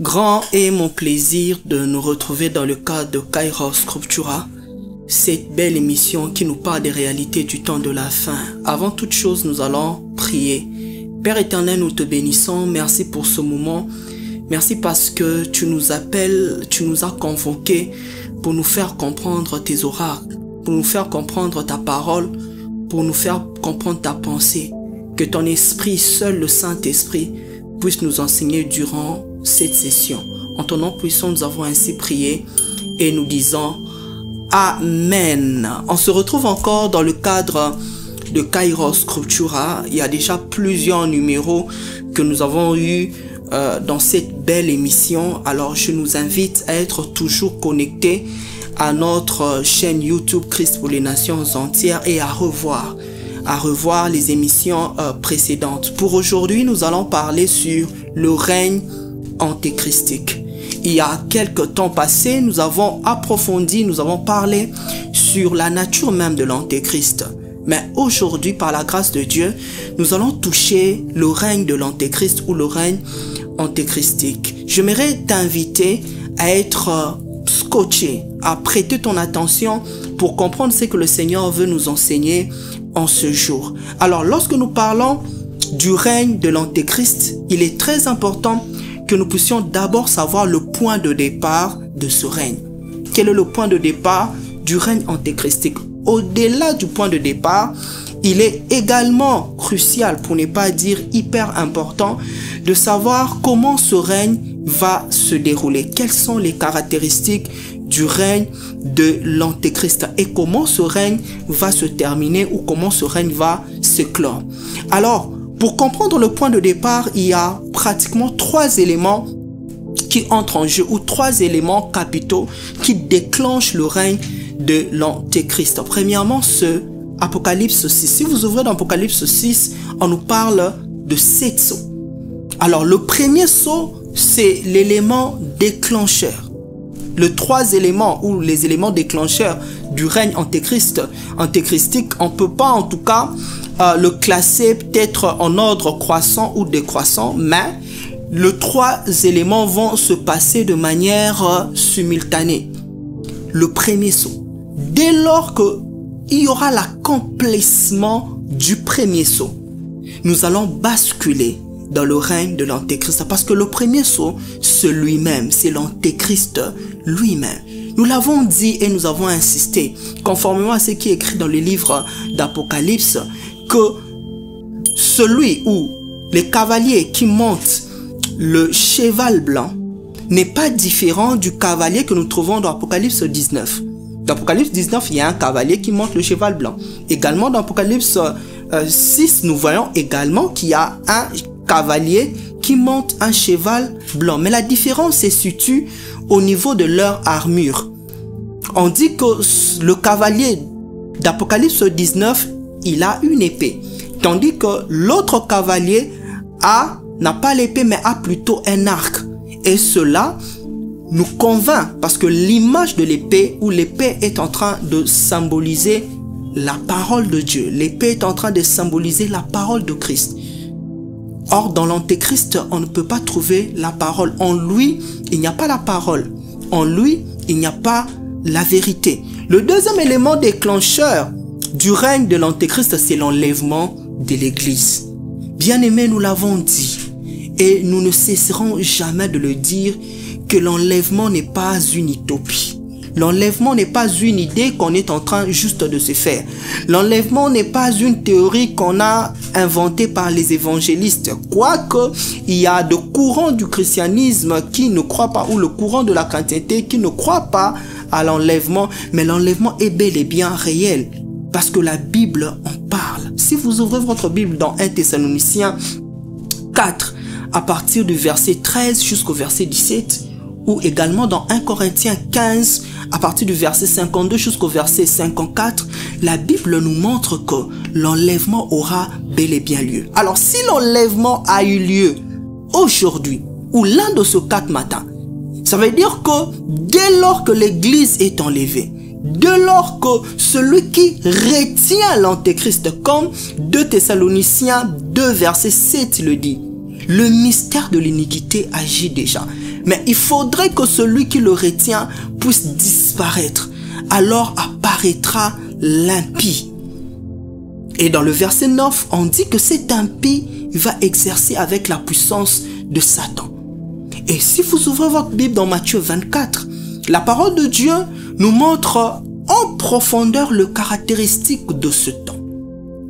Grand est mon plaisir de nous retrouver dans le cadre de Kairos Scriptura, cette belle émission qui nous parle des réalités du temps de la fin. Avant toute chose, nous allons prier. Père éternel, nous te bénissons. Merci pour ce moment. Merci parce que tu nous appelles, tu nous as convoqués pour nous faire comprendre tes oracles, pour nous faire comprendre ta parole, pour nous faire comprendre ta pensée. Que ton esprit, seul le Saint-Esprit, puisse nous enseigner durant cette session. En ton nom puissant, nous avons ainsi prié et nous disons Amen. On se retrouve encore dans le cadre de Kairos Scriptura. Il y a déjà plusieurs numéros que nous avons eus dans cette belle émission. Alors je nous invite à être toujours connectés à notre chaîne YouTube Christ pour les nations entières et à revoir les émissions précédentes. Pour aujourd'hui, nous allons parler sur le règne antéchristique. Il y a quelques temps passés, nous avons approfondi, nous avons parlé sur la nature même de l'antéchrist. Mais aujourd'hui, par la grâce de Dieu, nous allons toucher le règne de l'antéchrist ou le règne antéchristique. J'aimerais t'inviter à être scotché, à prêter ton attention pour comprendre ce que le Seigneur veut nous enseigner en ce jour. Alors, lorsque nous parlons du règne de l'antéchrist, il est très important que nous puissions d'abord savoir le point de départ de ce règne. Quel est le point de départ du règne antéchristique? Au-delà du point de départ, il est également crucial, pour ne pas dire hyper important, de savoir comment ce règne va se dérouler. Quelles sont les caractéristiques du règne de l'antéchrist et comment ce règne va se terminer ou comment ce règne va se clore. Alors, pour comprendre le point de départ, il y a pratiquement 3 éléments qui entrent en jeu ou 3 éléments capitaux qui déclenchent le règne de l'antéchrist. Premièrement, ce Apocalypse 6. Si vous ouvrez dans Apocalypse 6, on nous parle de 7 sceaux. Alors, le premier sceau, c'est l'élément déclencheur. Les 3 éléments ou les éléments déclencheurs du règne antéchristique, on ne peut pas en tout cas le classer peut-être en ordre croissant ou décroissant, mais les 3 éléments vont se passer de manière simultanée. Le premier sceau, dès lors qu'il y aura l'accomplissement du premier sceau, nous allons basculer dans le règne de l'antéchrist, parce que le premier sceau, c'est lui-même, c'est l'antéchrist lui-même. Nous l'avons dit et nous avons insisté, conformément à ce qui est écrit dans le livre d'Apocalypse, que celui ou les cavaliers qui montent le cheval blanc n'est pas différent du cavalier que nous trouvons dans Apocalypse 19. Dans Apocalypse 19, il y a un cavalier qui monte le cheval blanc. Également dans Apocalypse 6, nous voyons également qu'il y a un cavalier qui monte un cheval blanc. Mais la différence se situe au niveau de leur armure. On dit que le cavalier d'Apocalypse 19, il a une épée. Tandis que l'autre cavalier n'a pas l'épée mais a plutôt un arc. Et cela nous convainc parce que l'image de l'épée ou l'épée est en train de symboliser la parole de Dieu. L'épée est en train de symboliser la parole de Christ. Or, dans l'antéchrist, on ne peut pas trouver la parole. En lui, il n'y a pas la parole. En lui, il n'y a pas la vérité. Le deuxième élément déclencheur du règne de l'antéchrist, c'est l'enlèvement de l'Église. Bien-aimés, nous l'avons dit, et nous ne cesserons jamais de le dire, que l'enlèvement n'est pas une utopie. L'enlèvement n'est pas une idée qu'on est en train juste de se faire. L'enlèvement n'est pas une théorie qu'on a inventée par les évangélistes. Quoique, il y a de courants du christianisme qui ne croient pas, ou le courant de la chrétienté qui ne croit pas à l'enlèvement. Mais l'enlèvement est bel et bien réel. Parce que la Bible en parle. Si vous ouvrez votre Bible dans 1 Thessaloniciens 4, à partir du verset 13 jusqu'au verset 17, ou également dans 1 Corinthiens 15, à partir du verset 52 jusqu'au verset 54, la Bible nous montre que l'enlèvement aura bel et bien lieu. Alors, si l'enlèvement a eu lieu aujourd'hui, ou l'un de ces 4 matins, ça veut dire que dès lors que l'Église est enlevée, dès lors que celui qui retient l'antéchrist, comme 2 Thessaloniciens 2 verset 7 le dit, Le mystère de l'iniquité agit déjà. Mais il faudrait que celui qui le retient puisse disparaître. Alors apparaîtra l'impie. Et dans le verset 9, on dit que cet impie va exercer avec la puissance de Satan. Et si vous ouvrez votre Bible dans Matthieu 24, la parole de Dieu nous montre en profondeur le caractéristique de ce temps.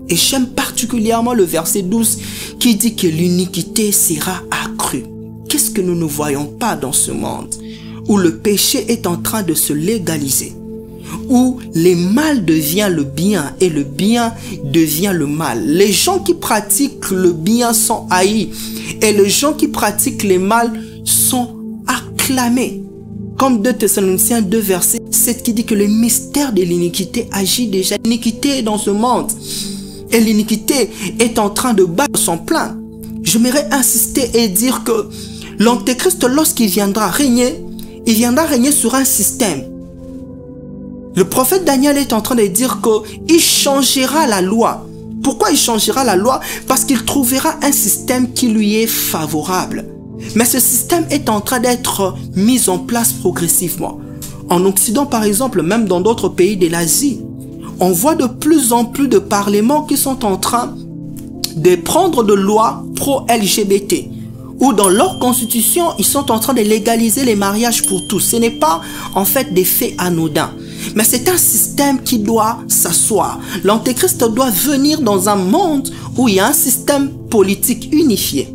Et j'aime particulièrement le verset 12 qui dit que l'iniquité sera accrue. Qu'est-ce que nous ne voyons pas dans ce monde où le péché est en train de se légaliser, où le mal devient le bien et le bien devient le mal. Les gens qui pratiquent le bien sont haïs et les gens qui pratiquent le mal sont acclamés. Comme 2 Thessaloniciens 2 verset 7 qui dit que le mystère de l'iniquité agit déjà. L'iniquité est dans ce monde et l'iniquité est en train de battre son plein. J'aimerais insister et dire que l'Antéchrist, lorsqu'il viendra régner, il viendra régner sur un système. Le prophète Daniel est en train de dire qu'il changera la loi. Pourquoi il changera la loi? Parce qu'il trouvera un système qui lui est favorable. Mais ce système est en train d'être mis en place progressivement. En Occident, par exemple, même dans d'autres pays de l'Asie, on voit de plus en plus de parlements qui sont en train de prendre de lois pro-LGBT. Ou dans leur constitution, ils sont en train de légaliser les mariages pour tous. Ce n'est pas en fait des faits anodins. Mais c'est un système qui doit s'asseoir. L'Antéchrist doit venir dans un monde où il y a un système politique unifié.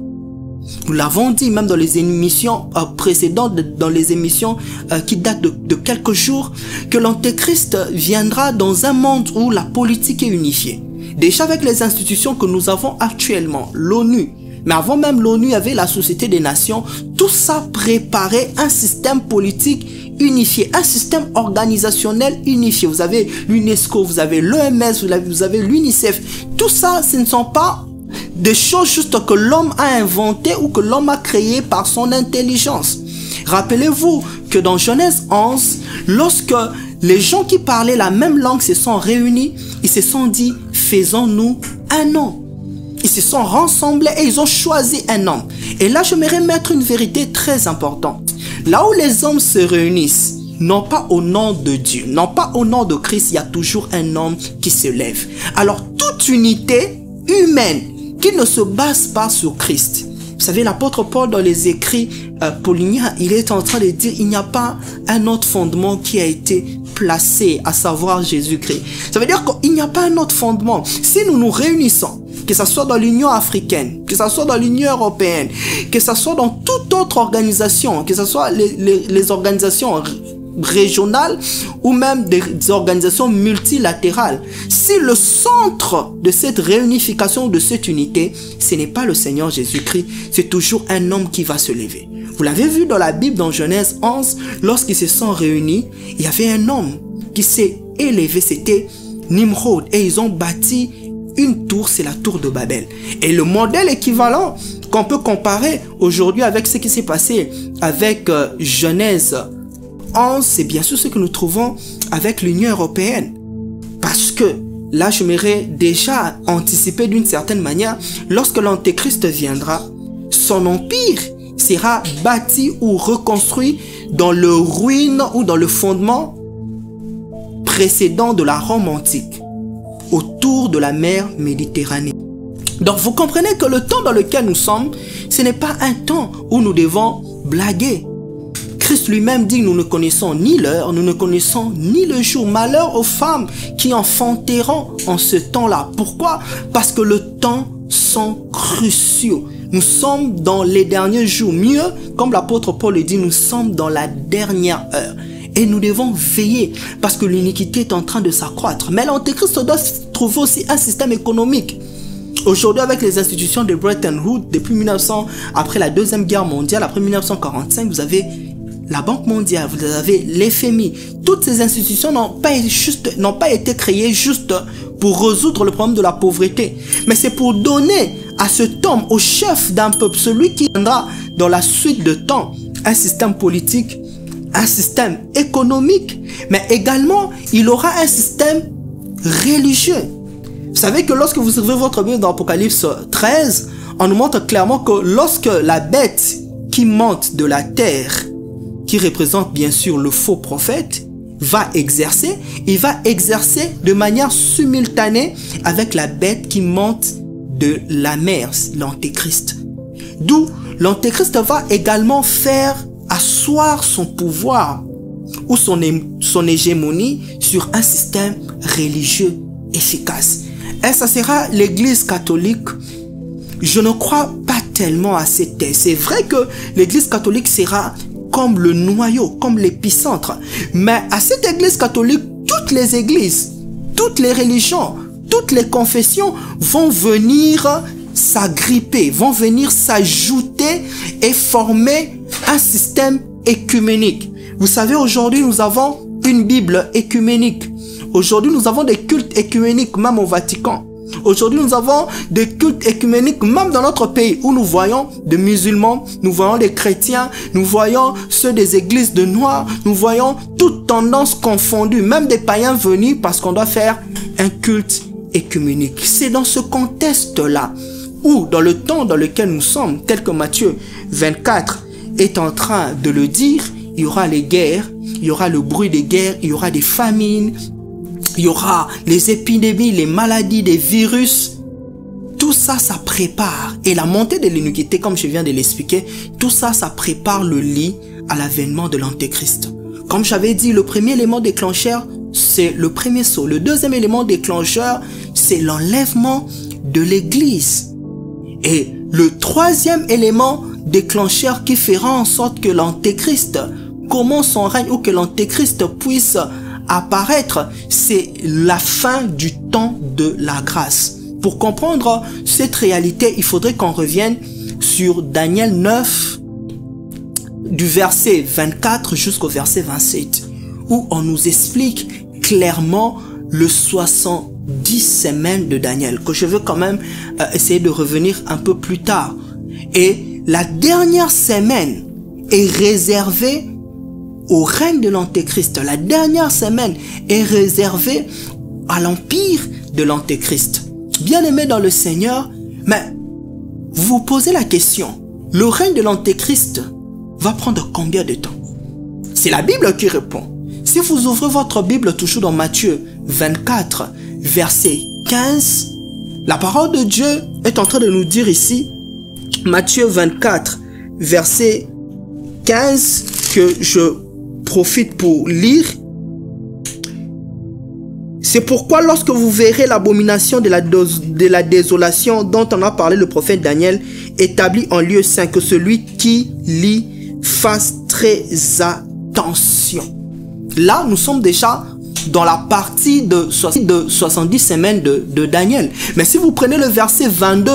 Nous l'avons dit même dans les émissions précédentes, dans les émissions qui datent de quelques jours, que l'Antéchrist viendra dans un monde où la politique est unifiée. Déjà avec les institutions que nous avons actuellement, l'ONU, mais avant même l'ONU, il y avait la Société des Nations, tout ça préparait un système politique unifié, un système organisationnel unifié. Vous avez l'UNESCO, vous avez l'OMS, vous avez l'UNICEF. Tout ça, ce ne sont pas des choses juste que l'homme a inventées ou que l'homme a créées par son intelligence. Rappelez-vous que dans Genèse 11, lorsque les gens qui parlaient la même langue se sont réunis, ils se sont dit, faisons-nous un homme. Ils se sont rassemblés et ils ont choisi un homme. Et là, j'aimerais mettre une vérité très importante. Là où les hommes se réunissent, non pas au nom de Dieu, non pas au nom de Christ, il y a toujours un homme qui se lève. Alors, toute unité humaine qui ne se base pas sur Christ. Vous savez, l'apôtre Paul, dans les écrits pauliniens, il est en train de dire il n'y a pas un autre fondement qui a été placé, à savoir Jésus-Christ. Ça veut dire qu'il n'y a pas un autre fondement. Si nous nous réunissons, que ce soit dans l'Union africaine, que ce soit dans l'Union européenne, que ce soit dans toute autre organisation, que ce soit les organisations régionales ou même des organisations multilatérales, si le centre de cette réunification, de cette unité, ce n'est pas le Seigneur Jésus-Christ, c'est toujours un homme qui va se lever. Vous l'avez vu dans la Bible, dans Genèse 11, lorsqu'ils se sont réunis, il y avait un homme qui s'est élevé, c'était Nimrod, et ils ont bâti une tour, c'est la tour de Babel. Et le modèle équivalent qu'on peut comparer aujourd'hui avec ce qui s'est passé avec Genèse 11, c'est bien sûr ce que nous trouvons avec l'Union européenne. Parce que là, j'aimerais déjà anticiper d'une certaine manière, lorsque l'Antéchrist viendra, son empire sera bâti ou reconstruit dans le ruine ou dans le fondement précédent de la Rome antique, autour de la mer Méditerranée. Donc vous comprenez que le temps dans lequel nous sommes, ce n'est pas un temps où nous devons blaguer. Christ lui-même dit, nous ne connaissons ni l'heure, nous ne connaissons ni le jour. Malheur aux femmes qui enfanteront en ce temps-là. Pourquoi? Parce que le temps sont cruciaux. Nous sommes dans les derniers jours. Mieux, comme l'apôtre Paul le dit, nous sommes dans la dernière heure. Et nous devons veiller parce que l'iniquité est en train de s'accroître. Mais l'Antéchrist doit trouver aussi un système économique. Aujourd'hui, avec les institutions de Bretton Woods, depuis 1900, après la Deuxième Guerre mondiale, après 1945, vous avez la Banque mondiale, vous avez l'FMI. Toutes ces institutions n'ont pas été créées juste pour résoudre le problème de la pauvreté. Mais c'est pour donner à cet homme, au chef d'un peuple, celui qui viendra dans la suite de temps, un système politique, un système économique, mais également, il aura un système religieux. Vous savez que lorsque vous ouvrez votre Bible dans Apocalypse 13, on nous montre clairement que lorsque la bête qui monte de la terre, qui représente bien sûr le faux prophète, va exercer, il va exercer de manière simultanée avec la bête qui monte de la mer, l'antéchrist. D'où l'antéchrist va également faire asseoir son pouvoir ou son hégémonie sur un système religieux efficace. Et ça sera l'église catholique. Je ne crois pas tellement à ces thèses. C'est vrai que l'église catholique sera comme le noyau, comme l'épicentre. Mais à cette église catholique, toutes les églises, toutes les religions, toutes les confessions vont venir s'agripper, vont venir s'ajouter et former un système écuménique. Vous savez, aujourd'hui, nous avons une Bible écuménique. Aujourd'hui, nous avons des cultes écuméniques, même au Vatican. Aujourd'hui, nous avons des cultes écuméniques, même dans notre pays, où nous voyons des musulmans, nous voyons des chrétiens, nous voyons ceux des églises de noirs, nous voyons toutes tendances confondues, même des païens venus parce qu'on doit faire un culte écuménique. C'est dans ce contexte-là, ou dans le temps dans lequel nous sommes, tel que Matthieu 24 est en train de le dire, il y aura les guerres, il y aura le bruit des guerres, il y aura des famines, il y aura les épidémies, les maladies, des virus. Tout ça, ça prépare. Et la montée de l'iniquité, comme je viens de l'expliquer, tout ça, ça prépare le lit à l'avènement de l'antéchrist. Comme j'avais dit, le premier élément déclencheur, c'est le premier saut. Le deuxième élément déclencheur, c'est l'enlèvement de l'église. Et le troisième élément déclencheur qui fera en sorte que l'antéchrist commence son règne ou que l'antéchrist puisse apparaître, c'est la fin du temps de la grâce. Pour comprendre cette réalité, il faudrait qu'on revienne sur Daniel 9, du verset 24 jusqu'au verset 27, où on nous explique clairement le 70 semaines de Daniel, que je veux quand même essayer de revenir un peu plus tard. Et la dernière semaine est réservée au règne de l'antéchrist. La dernière semaine est réservée à l'empire de l'antéchrist. Bien-aimés dans le Seigneur, mais vous vous posez la question, le règne de l'antéchrist va prendre combien de temps? C'est la Bible qui répond. Si vous ouvrez votre Bible toujours dans Matthieu 24, verset 15, la parole de Dieu est en train de nous dire ici, Matthieu 24, verset 15, que je profite pour lire. C'est pourquoi lorsque vous verrez l'abomination de la désolation dont on a parlé le prophète Daniel, établi en lieu saint, que celui qui lit fasse très attention. Là, nous sommes déjà dans la partie de 70 semaines de Daniel. Mais si vous prenez le verset 22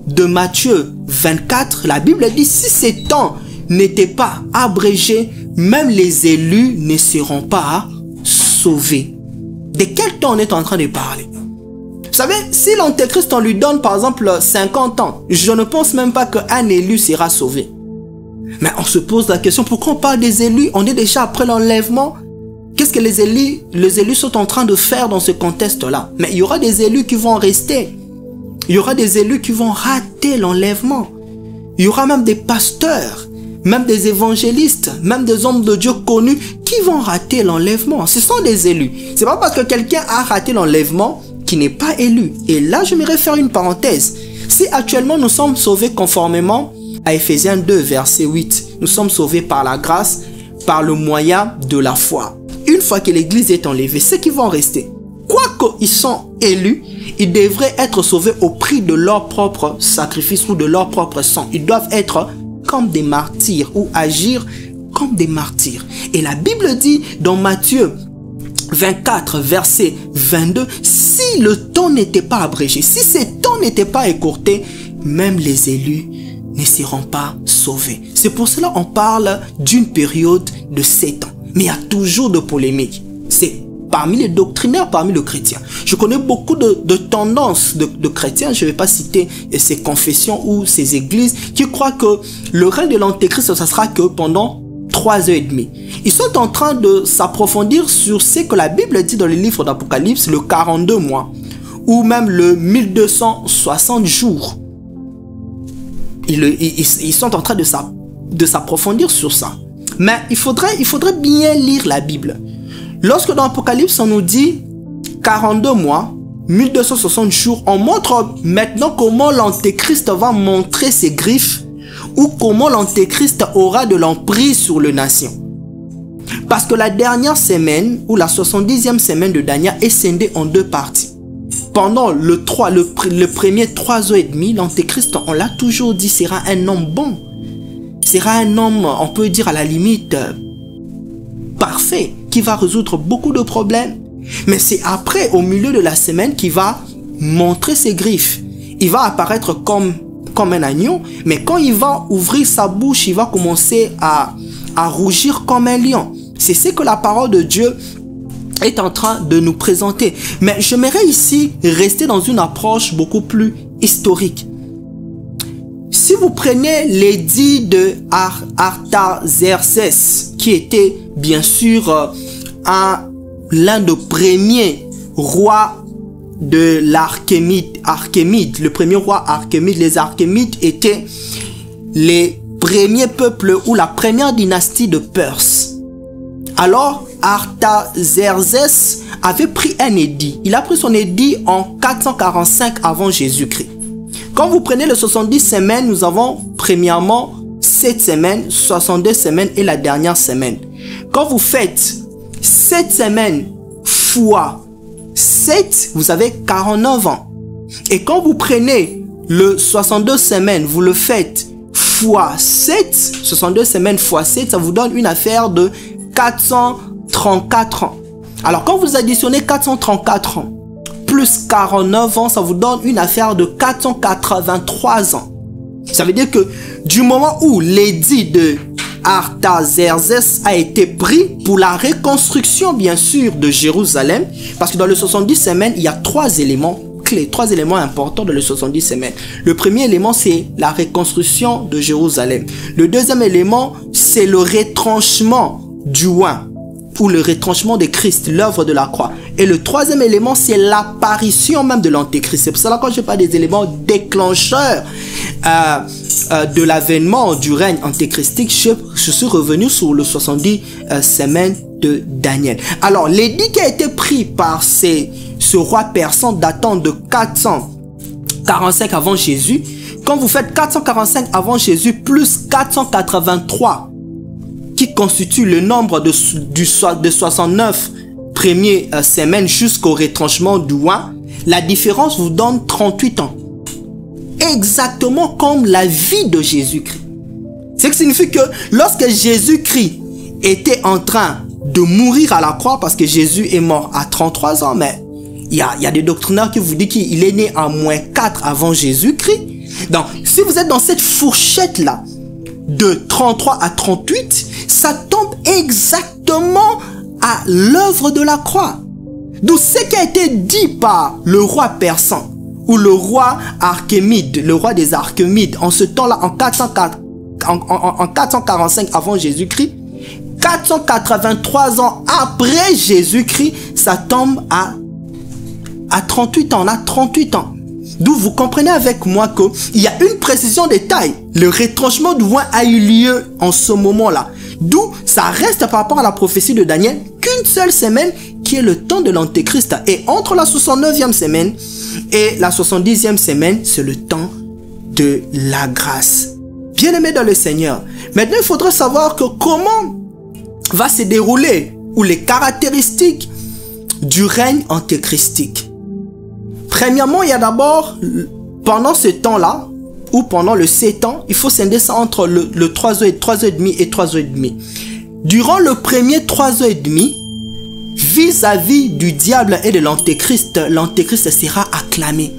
de Matthieu 24, la Bible dit, si ces temps n'étaient pas abrégés, même les élus ne seront pas sauvés. De quel temps on est en train de parler? Vous savez, si l'antéchrist, on lui donne par exemple 50 ans, je ne pense même pas qu'un élu sera sauvé. Mais on se pose la question, pourquoi on parle des élus? On est déjà après l'enlèvement. Qu'est-ce que les élus sont en train de faire dans ce contexte-là? Mais il y aura des élus qui vont rester. Il y aura des élus qui vont rater l'enlèvement. Il y aura même des pasteurs, même des évangélistes, même des hommes de Dieu connus qui vont rater l'enlèvement. Ce sont des élus. C'est pas parce que quelqu'un a raté l'enlèvement qu'il n'est pas élu. Et là, j'aimerais faire une parenthèse. Si actuellement nous sommes sauvés conformément à Ephésiens 2, verset 8, nous sommes sauvés par la grâce, par le moyen de la foi. Une fois que l'église est enlevée, ceux qui vont rester, quoique ils sont élus, ils devraient être sauvés au prix de leur propre sacrifice ou de leur propre sang. Ils doivent être comme des martyrs ou agir comme des martyrs. Et la Bible dit dans Matthieu 24, verset 22, si le temps n'était pas abrégé, si ces temps n'étaient pas écourtés, même les élus ne seront pas sauvés. C'est pour cela qu'on parle d'une période de 7 ans. Mais il y a toujours de polémiques. C'est parmi les doctrinaires, parmi les chrétiens. Je connais beaucoup de tendances de chrétiens, je ne vais pas citer ces confessions ou ces églises, qui croient que le règne de l'antéchrist, ça sera que pendant 3 ans et demi. Ils sont en train de s'approfondir sur ce que la Bible dit dans le livre d'Apocalypse, le 42 mois, ou même le 1260 jours. ils sont en train de s'approfondir sur ça. Mais il faudrait bien lire la Bible. Lorsque dans l'Apocalypse, on nous dit 42 mois, 1260 jours, on montre maintenant comment l'Antéchrist va montrer ses griffes ou comment l'Antéchrist aura de l'emprise sur les nations. Parce que la dernière semaine, ou la 70e semaine de Daniel, est scindée en deux parties. Pendant le premier 3 ans et demi, l'Antéchrist, on l'a toujours dit, sera un homme bon. Sera un homme, on peut dire à la limite, parfait, qui va résoudre beaucoup de problèmes. Mais c'est après, au milieu de la semaine, qu'il va montrer ses griffes. Il va apparaître comme un agneau, mais quand il va ouvrir sa bouche, il va commencer à rougir comme un lion. C'est ce que la parole de Dieu est en train de nous présenter. Mais j'aimerais ici rester dans une approche beaucoup plus historique. Si vous prenez l'édit de Artaxerxès, qui était bien sûr l'un des premiers rois de l'Archémide, le premier roi Archémide, les Archémides étaient les premiers peuples ou la première dynastie de Perse. Alors, Artaxerxès avait pris un édit. Il a pris son édit en 445 avant Jésus-Christ. Quand vous prenez les 70 semaines, nous avons premièrement 7 semaines, 62 semaines et la dernière semaine. Quand vous faites 7 semaines fois 7, vous avez 49 ans. Et quand vous prenez le 62 semaines, vous le faites fois 7, 62 semaines fois 7, ça vous donne une affaire de 434 ans. Alors quand vous additionnez 434 ans plus 49 ans, ça vous donne une affaire de 483 ans. Ça veut dire que du moment où l'édit de Artaxerxès a été pris pour la reconstruction bien sûr de Jérusalem, parce que dans les 70 semaines, il y a 3 éléments clés, 3 éléments importants dans les 70 semaines. Le premier élément, c'est la reconstruction de Jérusalem. Le deuxième élément, c'est le retranchement du roi, ou le retranchement de Christ, l'œuvre de la croix. Et le troisième élément, c'est l'apparition même de l'Antéchrist. C'est pour cela que quand je parle des éléments déclencheurs de l'avènement du règne antéchristique, je suis revenu sur le 70 semaines de Daniel. Alors, l'édit qui a été pris par ce roi persan datant de 445 avant Jésus, quand vous faites 445 avant Jésus plus 483, qui constitue le nombre de 69 premières semaines jusqu'au retranchement du roi, la différence vous donne 38 ans. Exactement comme la vie de Jésus-Christ. Ce qui signifie que lorsque Jésus-Christ était en train de mourir à la croix, parce que Jésus est mort à 33 ans, mais il y a des doctrinaires qui vous disent qu'il est né en moins 4 avant Jésus-Christ. Donc, si vous êtes dans cette fourchette-là, de 33 à 38, ça tombe exactement à l'œuvre de la croix. D'où ce qui a été dit par le roi persan ou le roi Archémide, le roi des Archémides, en ce temps-là, en 445 avant Jésus-Christ, 483 ans après Jésus-Christ, ça tombe à 38 ans. On a 38 ans. D'où vous comprenez avec moi qu'il y a une précision des tailles. Le retranchement du roi a eu lieu en ce moment-là. D'où ça reste par rapport à la prophétie de Daniel qu'une seule semaine qui est le temps de l'Antéchrist. Et entre la 69e semaine et la 70e semaine, c'est le temps de la grâce. Bien-aimés dans le Seigneur, maintenant il faudrait savoir que comment va se dérouler ou les caractéristiques du règne antéchristique. Premièrement, il y a d'abord, pendant ce temps-là, ou pendant le 7 ans, il faut scinder ça entre le 3 ans et 3 ans et demi et 3 ans et demi. Durant le premier 3 ans et demi, vis-à-vis du diable et de l'Antéchrist, l'Antéchrist sera acclamé.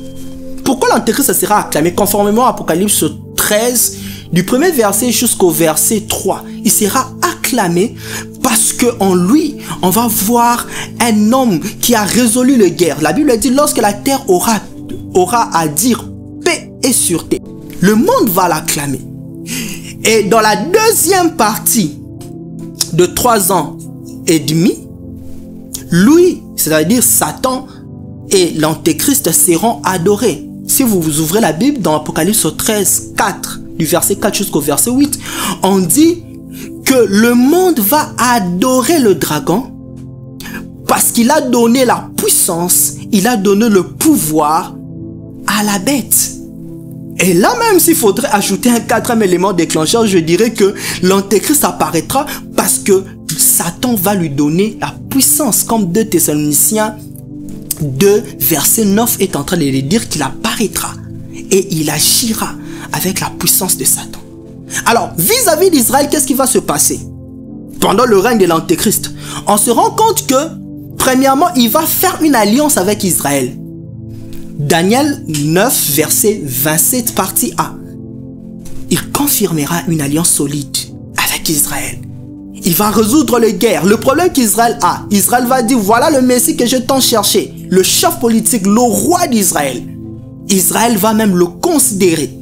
Pourquoi l'Antéchrist sera acclamé? Conformément à Apocalypse 13, du premier verset jusqu'au verset 3, il sera acclamé parce qu'en lui, on va voir un homme qui a résolu les guerres. La Bible dit, lorsque la terre aura à dire paix et sûreté, le monde va l'acclamer. Et dans la deuxième partie de 3 ans et demi, lui, c'est-à-dire Satan et l'Antéchrist seront adorés. Si vous ouvrez la Bible dans Apocalypse 13, 4 du verset 4 jusqu'au verset 8, on dit que le monde va adorer le dragon parce qu'il a donné la puissance, il a donné le pouvoir à la bête. Et là même, s'il faudrait ajouter un quatrième élément déclencheur, je dirais que l'antéchrist apparaîtra parce que Satan va lui donner la puissance, comme 2 Thessaloniciens 2, verset 9 est en train de lui dire qu'il apparaîtra et il agira avec la puissance de Satan. Alors, vis-à-vis d'Israël, qu'est-ce qui va se passer pendant le règne de l'antéchrist? On se rend compte que, premièrement, il va faire une alliance avec Israël. Daniel 9, verset 27, partie A. Il confirmera une alliance solide avec Israël. Il va résoudre les guerres. Le problème qu'Israël a, Israël va dire, voilà le Messie que je t'en cherchais. Le chef politique, le roi d'Israël. Israël va même le considérer.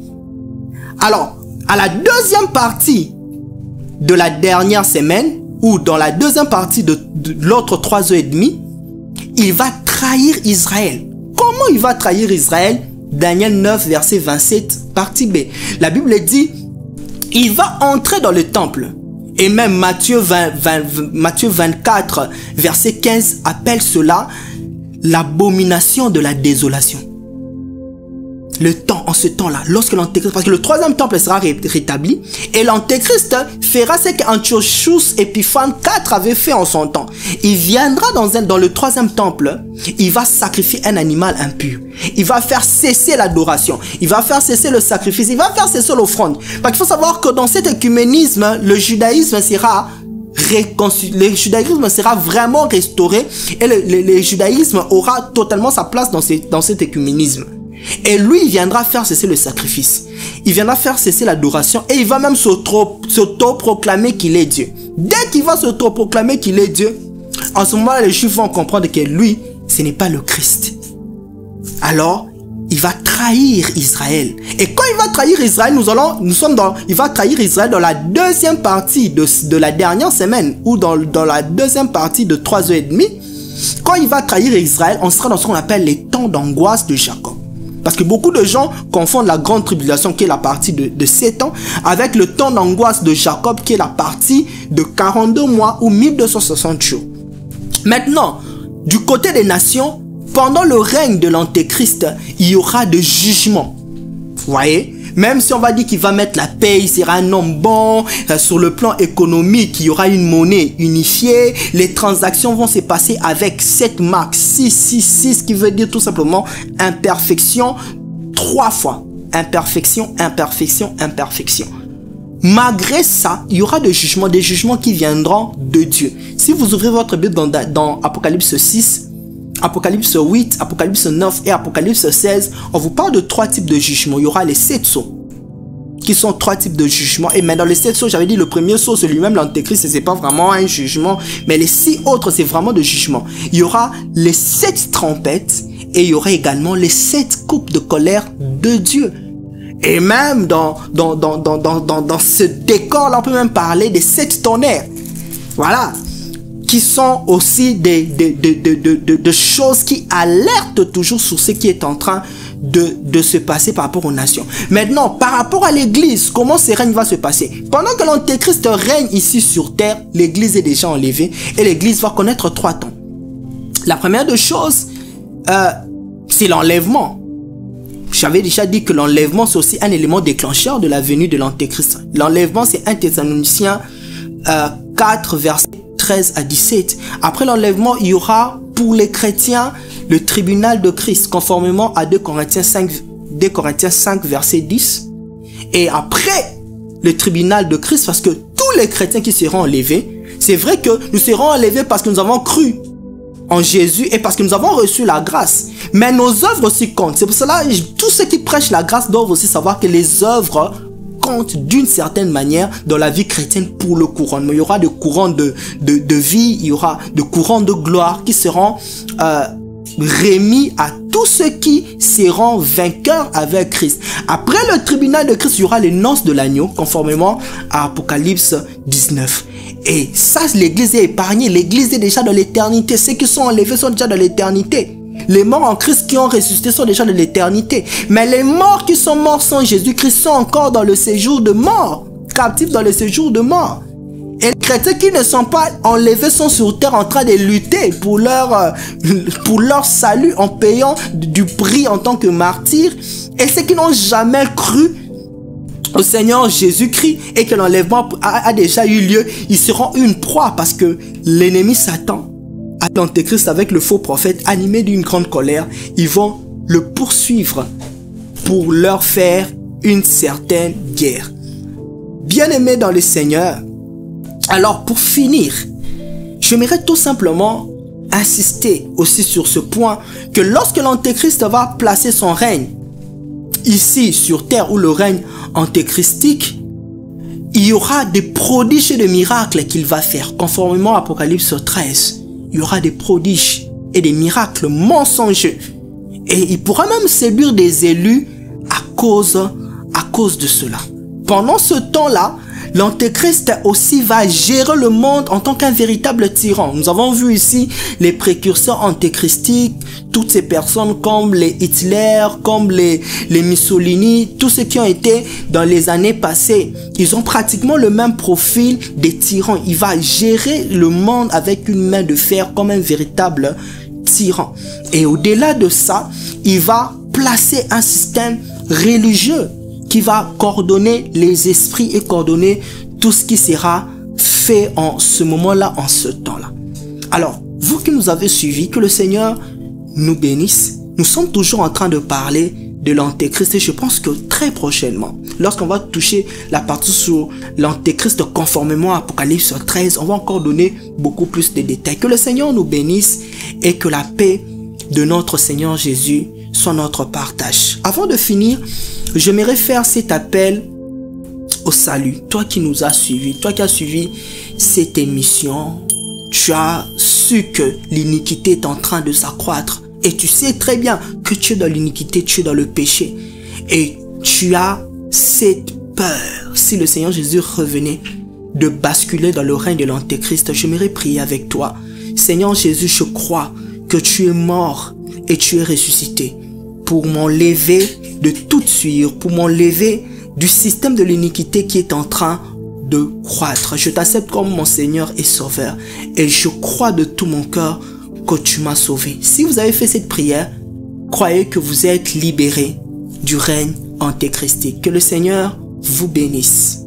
Alors, à la deuxième partie de la dernière semaine, ou dans la deuxième partie de l'autre 3 heures et demie, il va trahir Israël. Comment il va trahir Israël? Daniel 9, verset 27, partie B. La Bible dit, il va entrer dans le temple. Et même Matthieu 24, verset 15, appelle cela l'abomination de la désolation. Le temps, en ce temps-là, lorsque l'antéchrist, parce que le 3e temple sera rétabli, et l'antéchrist fera ce qu'Antiochus Épiphane IV avait fait en son temps. Il viendra dans le 3e temple, il va sacrifier un animal impur. Il va faire cesser l'adoration, il va faire cesser le sacrifice, il va faire cesser l'offrande. Parce qu'il faut savoir que dans cet écuménisme, le judaïsme sera vraiment restauré et le judaïsme aura totalement sa place dans cet écuménisme. Et lui, il viendra faire cesser le sacrifice. Il viendra faire cesser l'adoration. Et il va même s'auto-proclamer qu'il est Dieu. Dès qu'il va s'auto-proclamer qu'il est Dieu, en ce moment-là, les Juifs vont comprendre que lui, ce n'est pas le Christ. Alors, il va trahir Israël. Et quand il va trahir Israël, il va trahir Israël dans la deuxième partie de la dernière semaine, ou dans la deuxième partie de 3 heures et demie. Quand il va trahir Israël, on sera dans ce qu'on appelle les temps d'angoisse de Jacob. Parce que beaucoup de gens confondent la grande tribulation qui est la partie de 7 ans avec le temps d'angoisse de Jacob qui est la partie de 42 mois ou 1260 jours. Maintenant, du côté des nations, pendant le règne de l'antéchrist, il y aura de jugements. Vous voyez? Même si on va dire qu'il va mettre la paix, il sera un homme bon, sur le plan économique, il y aura une monnaie unifiée, les transactions vont se passer avec cette marque 666 qui veut dire tout simplement imperfection 3 fois. Imperfection, imperfection, imperfection. Malgré ça, il y aura des jugements qui viendront de Dieu. Si vous ouvrez votre Bible dans Apocalypse 6, Apocalypse 8, Apocalypse 9 et Apocalypse 16, on vous parle de 3 types de jugements. Il y aura les 7 sceaux, qui sont 3 types de jugements. Et maintenant, les 7 sceaux, j'avais dit, le premier sceau, c'est lui-même l'antéchrist, c'est pas vraiment un jugement. Mais les 6 autres, c'est vraiment de jugement. Il y aura les 7 trompettes et il y aura également les 7 coupes de colère de Dieu. Et même dans ce décor-là, on peut même parler des 7 tonnerres. Voilà. Qui sont aussi de choses qui alertent toujours sur ce qui est en train de se passer par rapport aux nations. Maintenant, par rapport à l'église, comment ce règne va se passer? Pendant que l'antéchrist règne ici sur terre, l'église est déjà enlevée et l'église va connaître 3 temps. La première des choses, c'est l'enlèvement. J'avais déjà dit que l'enlèvement, c'est aussi un élément déclencheur de la venue de l'antéchrist. L'enlèvement, c'est 1 Thessaloniciens 4, verset 13 à 17. Après l'enlèvement, il y aura pour les chrétiens le tribunal de Christ, conformément à 2 Corinthiens 5, verset 10. Et après le tribunal de Christ, parce que tous les chrétiens qui seront enlevés, c'est vrai que nous serons enlevés parce que nous avons cru en Jésus et parce que nous avons reçu la grâce. Mais nos œuvres aussi comptent. C'est pour cela que tous ceux qui prêchent la grâce doivent aussi savoir que les œuvres compte d'une certaine manière dans la vie chrétienne pour le couronnement. Il y aura des courants de vie, il y aura des courants de gloire qui seront remis à tous ceux qui seront vainqueurs avec Christ. Après le tribunal de Christ, il y aura les noces de l'agneau, conformément à Apocalypse 19. Et ça, l'église est épargnée, l'église est déjà dans l'éternité. Ceux qui sont enlevés sont déjà dans l'éternité. Les morts en Christ qui ont ressuscité sont déjà de l'éternité. Mais les morts qui sont morts sans Jésus-Christ sont encore dans le séjour de mort. Captifs dans le séjour de mort. Et les chrétiens qui ne sont pas enlevés sont sur terre en train de lutter pour leur salut en payant du prix en tant que martyrs. Et ceux qui n'ont jamais cru au Seigneur Jésus-Christ et que l'enlèvement a déjà eu lieu, ils seront une proie parce que l'ennemi Satan, à l'Antéchrist avec le faux prophète, animé d'une grande colère, ils vont le poursuivre pour leur faire une certaine guerre. Bien-aimés dans le Seigneur, alors pour finir, j'aimerais tout simplement insister aussi sur ce point que lorsque l'Antéchrist va placer son règne ici sur terre, où le règne antéchristique, il y aura des prodiges et des miracles qu'il va faire. Conformément à Apocalypse 13, il y aura des prodiges et des miracles mensongers. Et il pourra même séduire des élus à cause de cela. Pendant ce temps-là, l'Antéchrist aussi va gérer le monde en tant qu'un véritable tyran. Nous avons vu ici les précurseurs antéchristiques, toutes ces personnes comme les Hitler, comme les Mussolini, tous ceux qui ont été dans les années passées. Ils ont pratiquement le même profil des tyrans. Il va gérer le monde avec une main de fer comme un véritable tyran. Et au-delà de ça, il va placer un système religieux qui va coordonner les esprits et coordonner tout ce qui sera fait en ce moment-là, en ce temps-là. Alors, vous qui nous avez suivis, que le Seigneur nous bénisse. Nous sommes toujours en train de parler de l'Antéchrist et je pense que très prochainement, lorsqu'on va toucher la partie sur l'Antéchrist conformément à Apocalypse 13, on va encore donner beaucoup plus de détails. Que le Seigneur nous bénisse et que la paix de notre Seigneur Jésus soit notre partage. Avant de finir, j'aimerais faire cet appel au salut. Toi qui nous as suivis, toi qui as suivi cette émission, tu as su que l'iniquité est en train de s'accroître. Et tu sais très bien que tu es dans l'iniquité, tu es dans le péché. Et tu as cette peur, si le Seigneur Jésus revenait, de basculer dans le règne de l'Antéchrist. J'aimerais prier avec toi. Seigneur Jésus, je crois que tu es mort et tu es ressuscité pour m'enlever de toute sueur, pour m'enlever du système de l'iniquité qui est en train de croître. Je t'accepte comme mon Seigneur et Sauveur et je crois de tout mon cœur que tu m'as sauvé. Si vous avez fait cette prière, croyez que vous êtes libérés du règne antéchristique. Que le Seigneur vous bénisse.